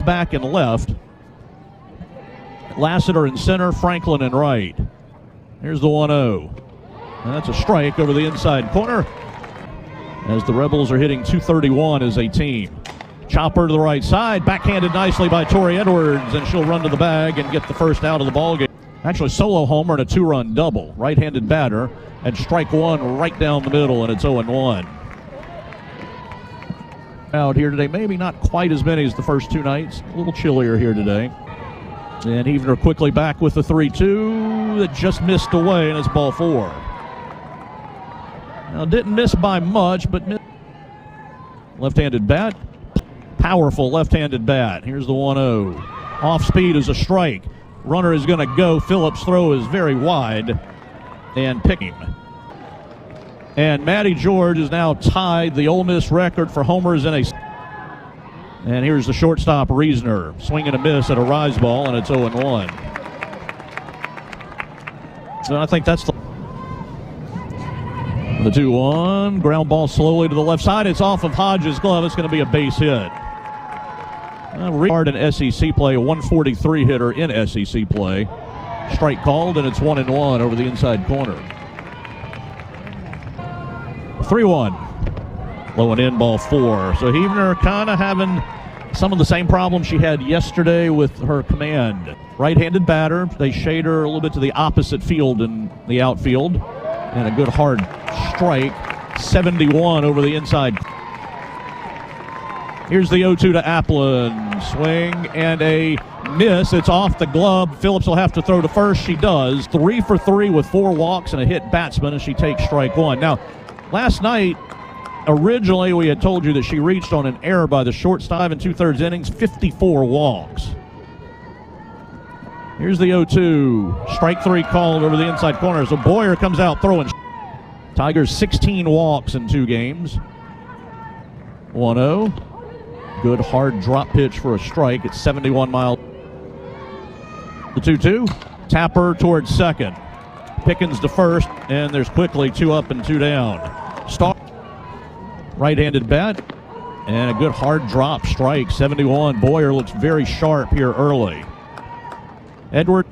back and left. Lassiter in center, Franklin in right. Here's the 1-0. And that's a strike over the inside corner as the Rebels are hitting .231 as a team. Chopper to the right side, backhanded nicely by Tori Edwards, and she'll run to the bag and get the first out of the ballgame. Actually, solo homer and a two-run double. Right-handed batter, and strike one right down the middle, and it's 0-1. Out here today, maybe not quite as many as the first two nights. A little chillier here today. And Evener quickly back with the 3-2 that just missed away, and it's ball four. Now, didn't miss by much, but left-handed bat. Powerful left-handed bat. Here's the 1-0. Off speed is a strike. Runner is going to go. Phillips' throw is very wide and picking. And Maddie George is now tied the Ole Miss record for homers in a. And here's the shortstop, Reisner. Swing and a miss at a rise ball, and it's 0-1. So I think that's the 2-1. Ground ball slowly to the left side. It's off of Hodges' glove. It's going to be a base hit. Hard in SEC play, a 143 hitter in SEC play. Strike called, and it's 1-1 over the inside corner. 3-1. Low and in, ball four. So Heavener kind of having some of the same problems she had yesterday with her command. Right-handed batter. They shade her a little bit to the opposite field in the outfield. And a good hard strike. 71 over the inside. Here's the 0-2 to Applin. Swing and a miss. It's off the glove. Phillips will have to throw to first. She does. 3 for 3 with 4 walks and a hit batsman as she takes strike one. Now, last night, originally we had told you that she reached on an error by the shortstop in 2/3 innings, 54 walks. Here's the 0-2. Strike 3 called over the inside corner. So Boyer comes out throwing. Tigers 16 walks in 2 games. 1-0. Good hard drop pitch for a strike. It's 71 miles. The 2-2. Tapper towards second. Pickens to first, and there's quickly 2 up and 2 down. Star. Right-handed bat, and a good hard drop strike. 71. Boyer looks very sharp here early. Edward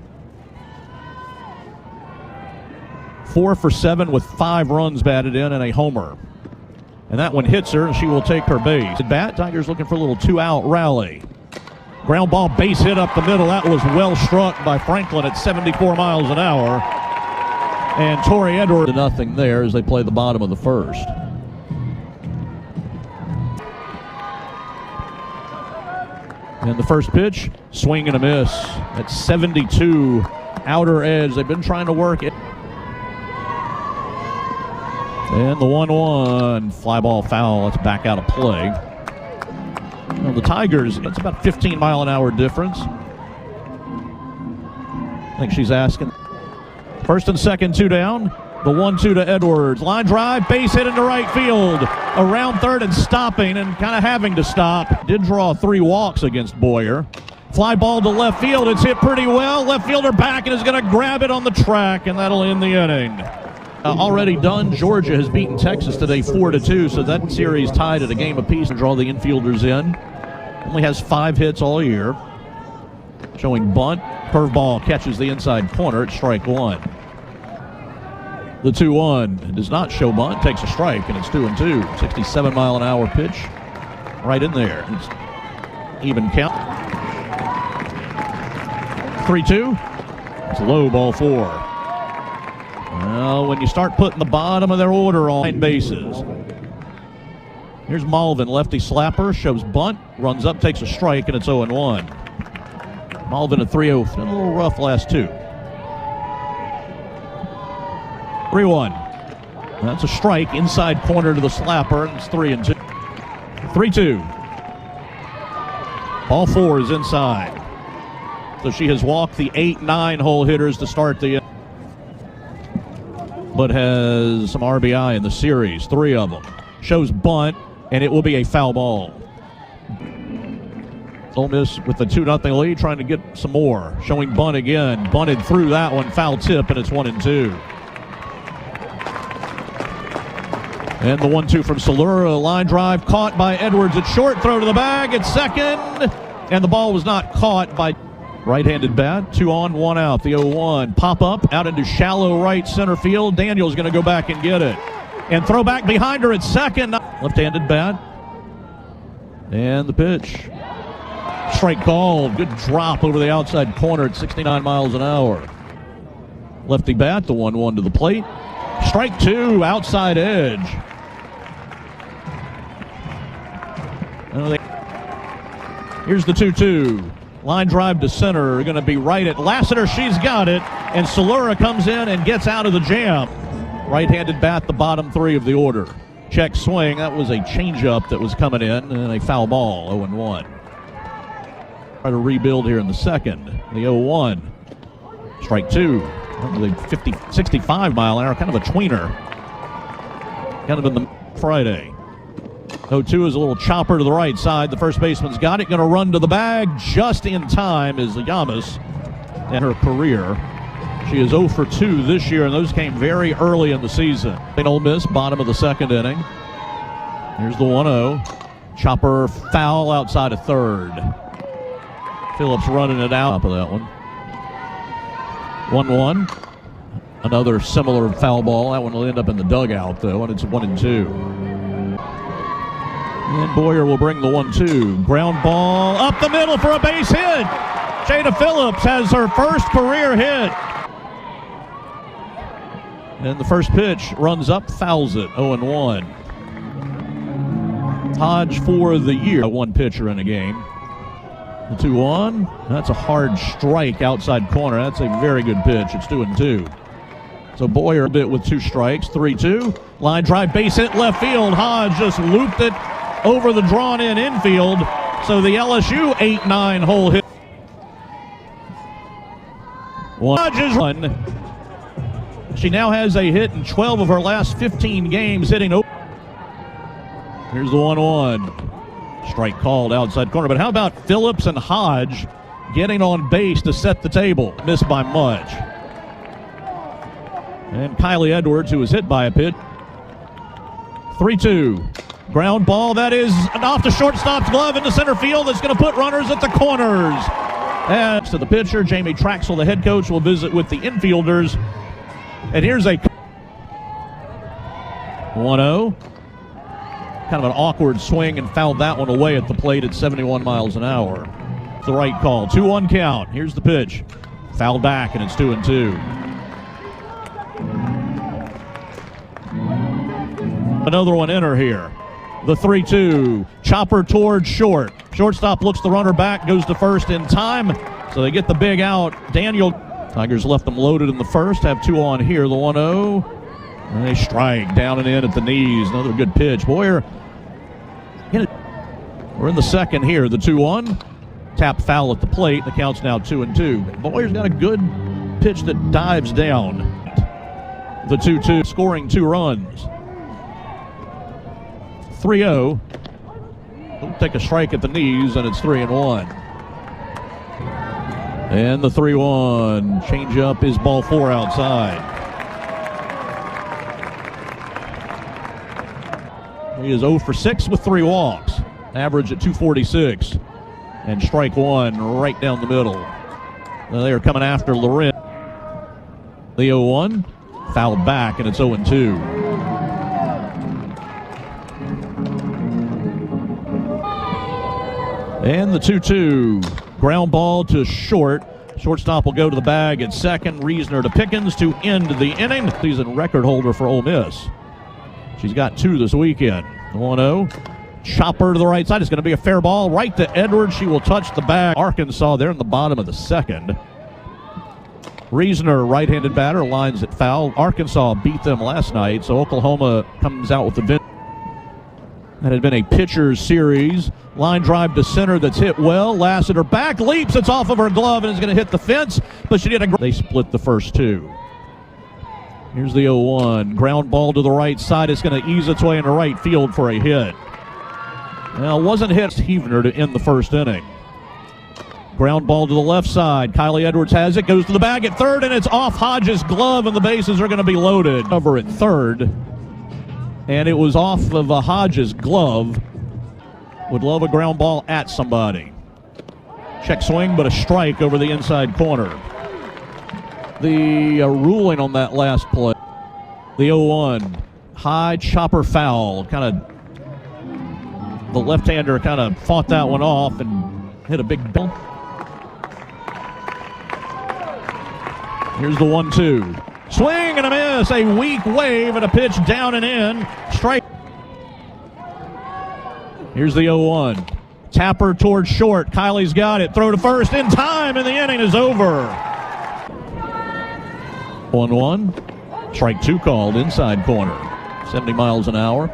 4 for 7 with 5 runs batted in and a homer. And that one hits her, and she will take her base. Bat, Tigers looking for a little 2-out rally. Ground ball base hit up the middle. That was well struck by Franklin at 74 miles an hour. And Tori Edwards to nothing there as they play the bottom of the first. And the first pitch, swing and a miss. At 72, outer edge. They've been trying to work it. And the 1-1, fly ball foul. It's back out of play. Now the Tigers, it's about 15 mile an hour difference. I think she's asking. First and second, 2 down. The 1-2 to Edwards. Line drive, base hit into right field. Around third and stopping and kind of having to stop. Did draw 3 walks against Boyer. Fly ball to left field. It's hit pretty well. Left fielder back and is going to grab it on the track, and that'll end the inning. Already done. Georgia has beaten Texas today 4-2, so that series tied at a game apiece and draw the infielders in. Only has 5 hits all year. Showing bunt. Curveball catches the inside corner at strike 1. The 2-1 does not show bunt, takes a strike, and it's 2-2. 67 mile an hour pitch right in there. It's even count. 3-2. It's low, ball 4. Well, when you start putting the bottom of their order on bases. Here's Malvin, lefty slapper, shows bunt, runs up, takes a strike, and it's 0-1. Malvin at 3-0, a little rough last 2. 3-1. That's a strike, inside corner to the slapper, and it's 3-2. 3-2. Ball 4 is inside. So she has walked the 8-9 hole hitters to start the but has some RBI in the series, 3 of them. Shows bunt, and it will be a foul ball. Ole Miss with the 2-0 lead, trying to get some more. Showing bunt again. Bunted through that one, foul tip, and it's 1-2. And the 1-2 from Salura, line drive caught by Edwards at short, throw to the bag at second. and the ball was not caught by right-handed bat. 2 on, 1 out. The 0-1 pop up out into shallow right center field. Daniel's going to go back and get it. And throw back behind her at second. Left-handed bat. And the pitch. Strike called. Good drop over the outside corner at 69 miles an hour. Lefty bat, the 1-1 to the plate. Strike 2, outside edge. Here's the 2-2. Line drive to center, going to be right at Lassiter. She's got it, and Salura comes in and gets out of the jam. Right-handed bat, the bottom 3 of the order. Check swing. That was a changeup that was coming in, and a foul ball, 0-1. Try to rebuild here in the second. The 0-1. Strike 2. The 65 mile an hour, kind of a tweener. Kind of in the Friday. 0-2 is a little chopper to the right side. The first baseman's got it. Going to run to the bag just in time is Yamas in her career. She is 0 for 2 this year, and those came very early in the season. Ole Miss, bottom of the second inning. Here's the 1-0. Chopper foul outside of third. Phillips running it out of that one. 1-1. Another similar foul ball. That one will end up in the dugout, though, and it's 1-2. And Boyer will bring the 1-2. Ground ball up the middle for a base hit. Jada Phillips has her first career hit. And the first pitch runs up, fouls it, 0-1. Hodge for the year. One pitcher in a game. The 2-1. That's a hard strike outside corner. That's a very good pitch. It's 2-2. So Boyer a bit with 2 strikes. 3-2. Line drive, base hit left field. Hodge just looped it over the drawn-in infield. So the LSU 8-9 hole hit. Hodge's run. She now has a hit in 12 of her last 15 games, hitting over. Here's the 1-1. Strike called outside corner. But how about Phillips and Hodge getting on base to set the table? Missed by much. And Kylie Edwards, who was hit by a pitch. 3-2. Ground ball, that is off the shortstop's glove into center field. That's going to put runners at the corners. And to the pitcher, Jamie Traxel, the head coach, will visit with the infielders. And here's a 1-0. Kind of an awkward swing and fouled that one away at the plate at 71 miles an hour. It's the right call. 2-1 count. Here's the pitch. Fouled back, and it's 2-2. Another one in her here. The 3-2. Chopper towards short. Shortstop looks the runner back, goes to first in time. So they get the big out. Tigers left them loaded in the first. Have 2 on here. The 1-0. And they strike down and in at the knees. Another good pitch. Boyer. We're in the second here. The 2-1. Tap foul at the plate. The count's now 2-2. Boyer's got a good pitch that dives down. The 2-2, scoring 2 runs. 3-0. He'll take a strike at the knees, and it's 3-1. And the 3-1. Change up is ball 4 outside. He is 0 for 6 with 3 walks. Average at 246. And strike 1 right down the middle. Now they are coming after Loren. The 0-1. Fouled back, and it's 0-2. And the 2-2. Ground ball to short. Shortstop will go to the bag at second. Reasoner to Pickens to end the inning. Season record holder for Ole Miss. She's got 2 this weekend. 1-0. Chopper to the right side. It's going to be a fair ball right to Edwards. She will touch the bag. Arkansas there in the bottom of the second. Reasoner, right-handed batter, lines it foul. Arkansas beat them last night, so Oklahoma comes out with the win. That had been a pitcher's series. Line drive to center that's hit well. Lassiter back, leaps. It's off of her glove and is going to hit the fence, but she did a. They split the first 2. Here's the 0-1. Ground ball to the right side. It's going to ease its way into right field for a hit. Well, it wasn't hit. Heavener to end the first inning. Ground ball to the left side. Kylie Edwards has it. Goes to the bag at third, and it's off Hodges' glove, and the bases are going to be loaded. Over at third. And it was off of Hodges' glove. Would love a ground ball at somebody. Check swing, but a strike over the inside corner. The ruling on that last play. The 0-1. High chopper foul. Kind of, the left-hander kind of fought that one off and hit a big ball. Here's the 1-2. Swing and a miss. A weak wave and a pitch down and in. Strike. Here's the 0-1. Tapper towards short. Kylie's got it. Throw to first in time, and the inning is over. 1-1. Strike two called inside corner. 70 miles an hour.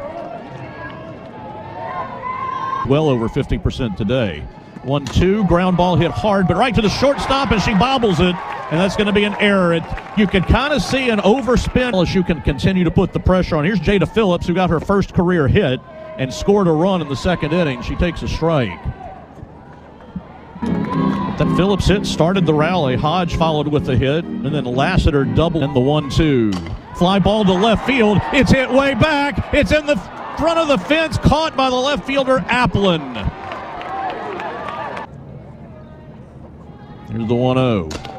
Well over 50% today. 1-2. Ground ball hit hard, but right to the shortstop, and she bobbles it. And that's going to be an error. You can kind of see an overspin. LSU can continue to put the pressure on. Here's Jada Phillips, who got her first career hit and scored a run in the second inning. She takes a strike. That Phillips hit started the rally. Hodge followed with the hit, and then Lassiter doubled in the 1-2. Fly ball to left field. It's hit way back. It's in the front of the fence, caught by the left fielder, Applin. Here's the 1-0.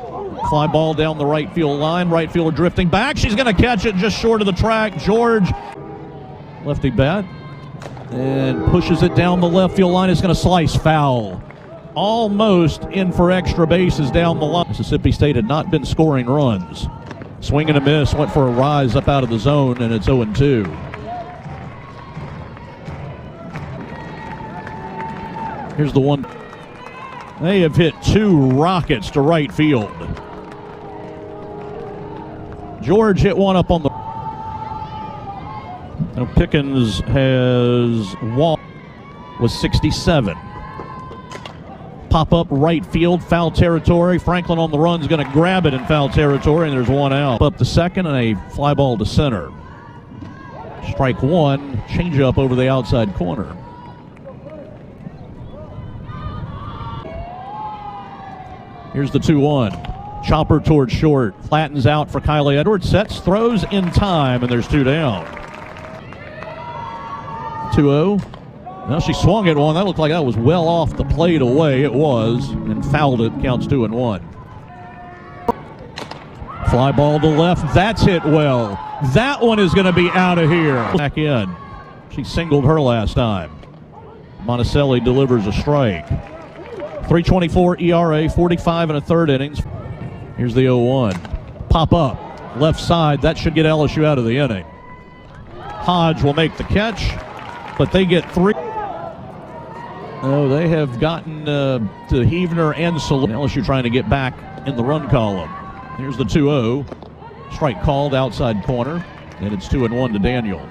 Fly ball down the right field line. Right fielder drifting back. She's going to catch it just short of the track. George, lefty bat, and pushes it down the left field line. It's going to slice foul. Almost in for extra bases down the line. Mississippi State had not been scoring runs. Swing and a miss. Went for a rise up out of the zone, and it's 0-2. Here's the one. They have hit two rockets to right field. George hit one up on the... Now Pickens has walked, was 67. Pop up right field, foul territory. Franklin on the run is going to grab it in foul territory, and there's one out. Up to second and a fly ball to center. Strike one, change up over the outside corner. Here's the 2-1. Chopper towards short. Flattens out for Kylie Edwards. Sets, throws in time, and there's two down. 2-0. Now she swung at one. That looked like that was well off the plate away. It was, and fouled it. Counts 2-1. Fly ball to left. That's hit well. That one is going to be out of here. Back in. She singled her last time. Monticelli delivers a strike. 3.24 ERA, 45 and a third innings. Here's the 0-1. Pop up, left side. That should get LSU out of the inning. Hodge will make the catch, but they get three. Oh, they have gotten to Heavener and Salute. LSU trying to get back in the run column. Here's the 2-0. Strike called outside corner, and it's 2-1 to Daniel.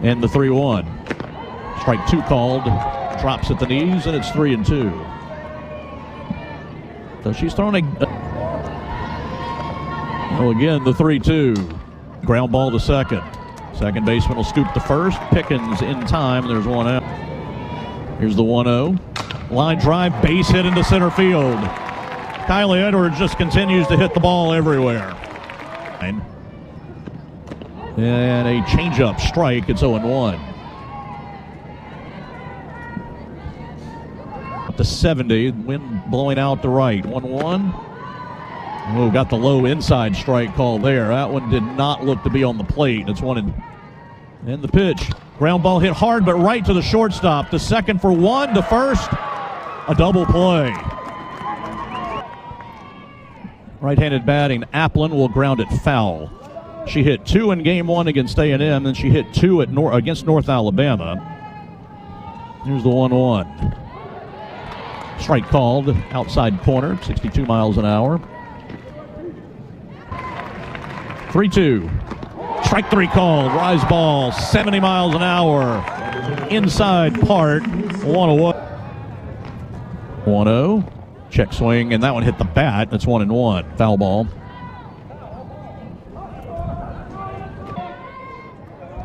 And the 3-1. Strike two called. Drops at the knees, and it's 3-2. So she's throwing a... Oh, again, the 3-2. Ground ball to second. Second baseman will scoop the first. Pickens in time. There's one out. Here's the 1-0. Line drive, base hit into center field. Kylie Edwards just continues to hit the ball everywhere. And a changeup strike. It's 0-1. To 70, wind blowing out to right. 1-1. Oh, got the low inside strike call there. That one did not look to be on the plate. It's 1-. And the pitch. Ground ball hit hard, but right to the shortstop. To second for one, to first. A double play. Right-handed batting. Applin will ground it foul. She hit two in game one against A&M, then she hit two at against North Alabama. Here's the 1-1. Strike called outside corner, 62 miles an hour. 3-2. Strike three called. Rise ball, 70 miles an hour. Inside part. 1-1. 1-0. Check swing, and that one hit the bat. That's 1-1. Foul ball.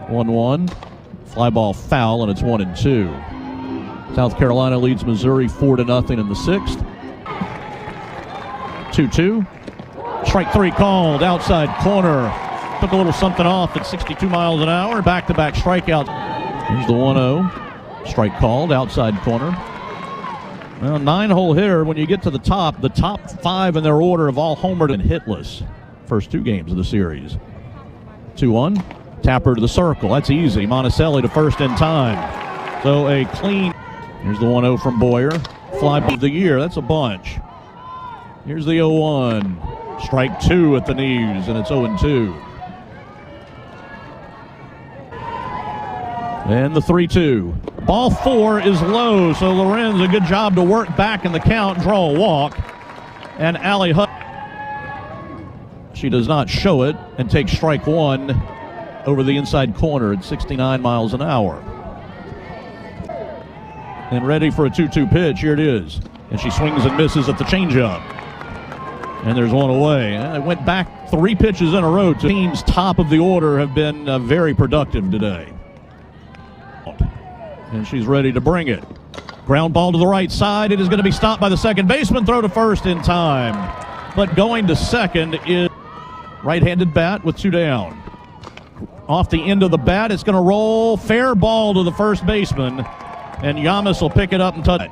1-1. Fly ball foul, and it's 1-2. South Carolina leads Missouri 4-0 in the sixth. 2-2. Strike three called outside corner. Took a little something off at 62 miles an hour. Back-to-back strikeouts. Here's the 1-0. Strike called outside corner. Well, 9-hole hitter, when you get to the top 5 in their order have all homered and hitless. First 2 games of the series. 2-1. Tapper to the circle. That's easy. Monticelli to first in time. So a clean. Here's the 1-0 from Boyer. Fly of the year. That's a bunch. Here's the 0-1. Strike 2 at the knees, and it's 0-2. And the 3-2. Ball 4 is low, so Lorenz a good job to work back in the count, draw a walk. And Allie Hutt, she does not show it and takes strike 1 over the inside corner at 69 miles an hour. And ready for a 2-2 pitch. Here it is. And she swings and misses at the changeup. And there's one away. And it went back 3 pitches in a row. Teams top of the order have been very productive today. And she's ready to bring it. Ground ball to the right side. It is going to be stopped by the second baseman. Throw to first in time. But going to second is right-handed bat with 2 down. Off the end of the bat, it's going to roll. Fair ball to the first baseman. And Yamas will pick it up and touch it.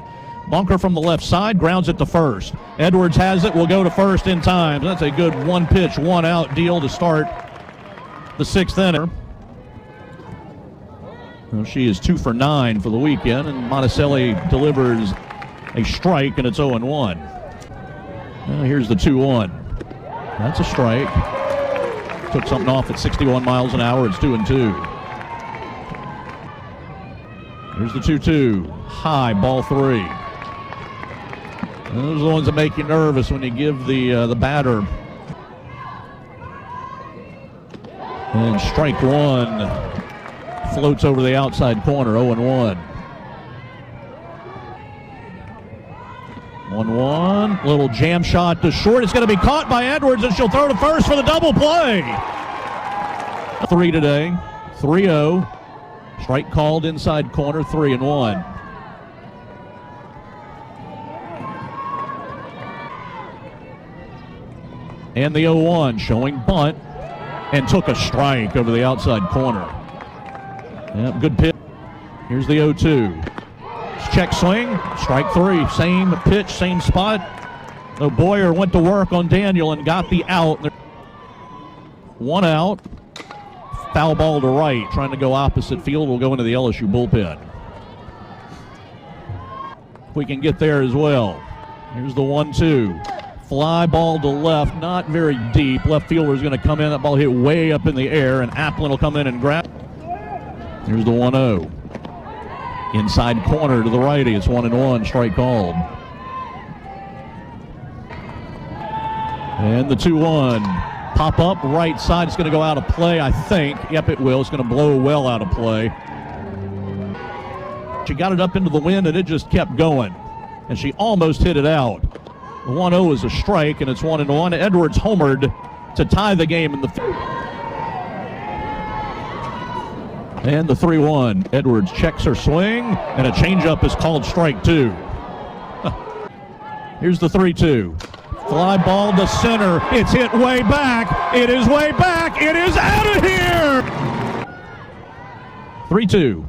Bunker from the left side, grounds it to first. Edwards has it, will go to first in time. That's a good 1-pitch, 1-out deal to start the 6th inning. Well, she is 2 for 9 for the weekend, and Monticelli delivers a strike, and it's 0-1. Well, here's the 2-1. That's a strike. Took something off at 61 miles an hour. It's 2-2. Here's the 2-2. High, ball 3. And those are the ones that make you nervous when you give the batter. And strike 1. Floats over the outside corner, 0-1. 1-1. Little jam shot to short. It's going to be caught by Edwards, and she'll throw to first for the double play. 3 today. 3-0. Strike called inside corner, 3-1. And the 0-1 showing bunt and took a strike over the outside corner. Yep, good pitch. Here's the 0-2. Check swing, strike 3. Same pitch, same spot. So Boyer went to work on Daniel and got the out. 1 out. Foul ball to right, trying to go opposite field. Will go into the LSU bullpen. We can get there as well. Here's the 1-2. Fly ball to left, not very deep. Left fielder is going to come in. That ball hit way up in the air, and Applin will come in and grab. Here's the 1-0. Inside corner to the righty. It's 1-1. Strike called. And the 2-1. Pop up right side. It's going to go out of play, I think. Yep, it will. It's going to blow well out of play. She got it up into the wind, and it just kept going. And she almost hit it out. The 1-0 is a strike, and it's 1-1. Edwards homered to tie the game in the And the 3-1. Edwards checks her swing, and a changeup is called strike 2. Here's the 3-2. Fly ball to center. It's hit way back. It is way back. It is out of here. 3-2.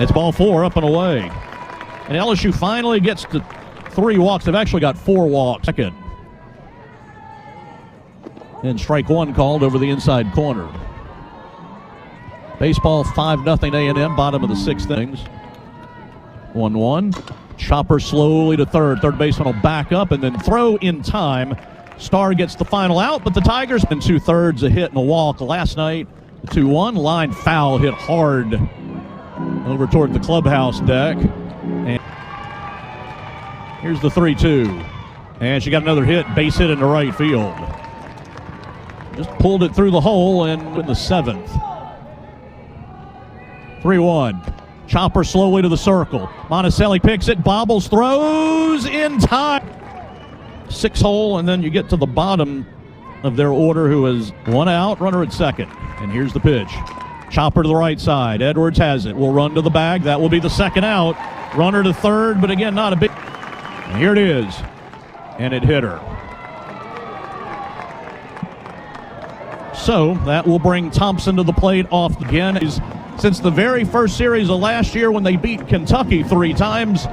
It's ball 4 up and away. And LSU finally gets to 3 walks. They've actually got 4 walks. Second. And strike 1 called over the inside corner. Baseball 5-0 A&M, bottom of the 6th innings. 1-1. Chopper slowly to third. Third baseman will back up and then throw in time. Starr gets the final out, but the Tigers in 2/3 a hit and a walk last night. The 2-1 line foul hit hard over toward the clubhouse deck. And here's the 3-2. And she got another hit, base hit into right field. Just pulled it through the hole and in the 7th. 3-1. Chopper slowly to the circle. Monticelli picks it, bobbles, throws in time. 6-hole, and then you get to the bottom of their order, who is 1 out, runner at second. And here's the pitch. Chopper to the right side. Edwards has it. Will run to the bag. That will be the 2nd out. Runner to third, but again, not a big. And here it is. And it hit her. So that will bring Thompson to the plate off again. Since the very first series of last year when they beat Kentucky 3 times,